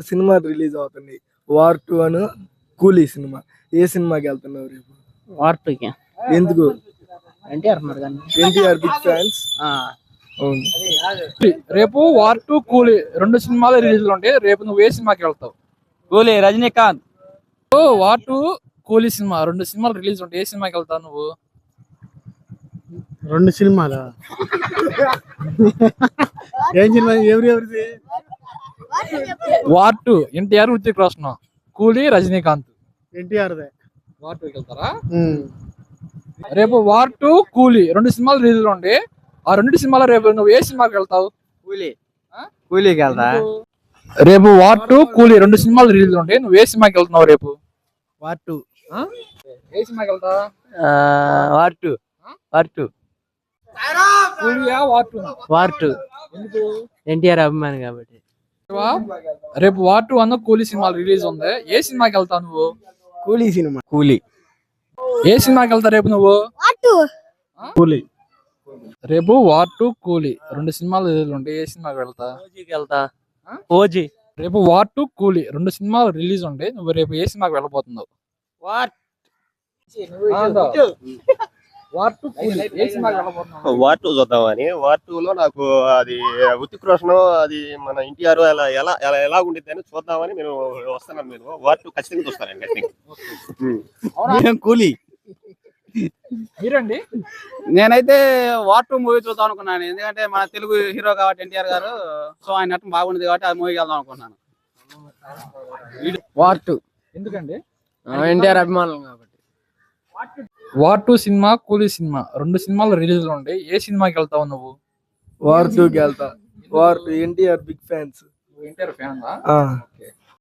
Cinema release అవుతుంది. War 2 అను కూలీ cinema. ఏ సినిమాకి వెళ్తున్నావు రేపు? వార్ 2కి. ఎందుకు? ఎన్టీఆర్ మరి కానీ. NTR big fans. అవును. రేపు వార్ 2 కూలీ 2 సినిమాలు రిలీజ్ ఉంటాయి. రేపు నువ్వు ఏ సినిమాకి వెళ్తావు? కూలీ రజనీకాంత్. వార్ 2 కూలీ సినిమా 2 సినిమాలు రిలీజ్ ఉంటాయి. ఏ సినిమాకి వెళ్తావు నువ్వు? 2 సినిమాలా? ఏం సినిమా? ఎవరిది? వార్ 2 ఎన్టీఆర్ హృతిక్ రోషన్, కూలీ రజనీకాంత్. ఎన్టీఆర్దే. వార్ 2కి వెళ్తారా? రేపు వార్ 2 కూలీ 2 సినిమాలు రిలీజ్ ఉంటాయి. ఆ 2 సినిమాలో రేపు నువ్వు ఏ సినిమాకి వెళ్తావు? కూలీకి వెళ్తా. రేపు వార్ 2 కూలీ 2 సినిమాలు రిలీజ్ ఉంటాయి. నువ్వు ఏ సినిమాకి వెళ్తున్నావు రేపు? వార్ 2. ఏ సినిమాకి వెళ్తావు? వార్ 2. కూలీయా వార్ 2? వార్ 2. ఎందుకు? ఎన్టీఆర్ అభిమాని కాబట్టి. రేపు వార్ 2 అన్న కూలీ సినిమాలు రిలీజ్ ఉంది. ఏ సినిమాకి వెళ్తావు నువ్వు? కూలీ సినిమా. కూలీ. ఏ సినిమాకి వెళ్తావు రేపు నువ్వు? కూలీ. రేపు వార్ 2 కూలీ 2 సినిమాలు రిలీజ్ ఉంటాయి. ఏ సినిమాకి వెళ్తా? ఓజీకి వెళ్తా. ఓజీ. రేపు వార్ 2 కూలీ 2 సినిమాలు రిలీజ్ ఉంటాయి. నువ్వు రేపు ఏ సినిమాకి వెళ్ళబోతున్నావు? వార్. వార్ 2 కూలీ ఏ సినిమాకి వెళ్ళబోతున్నావు? వార్ 2 చూద్దామని. వార్ 2 లో నాకు అది హృతిక్ రోషన్, అది మన ఎన్టీఆర్ ఎలా ఉండిద్ది అని చూద్దామని నేను వస్తున్నాను. మీరు వార్ 2 ఖచ్చితంగా చూస్తానండి. కూలీ. మీరండి? నేనైతే వార్ 2 మూవీ చూద్దాం అనుకున్నాను. ఎందుకంటే మన తెలుగు హీరో కాబట్టి ఎన్టీఆర్ గారు, సో ఆయన నటన బాగుంది కాబట్టి ఆ మూవీకి వెళ్దాం అనుకున్నాను. వార్ 2 ఎందుకండి? ఎన్టీఆర్ అభిమానులు కాబట్టి. వార్ 2 సినిమా కూలీ సినిమా 2 సినిమాలు రిలీజ్ ఉంటాయి. ఏ సినిమాకి వెళ్తావు నువ్వు? వార్ 2కి వెళ్తా. War 2 NTR big fans. NTR fan?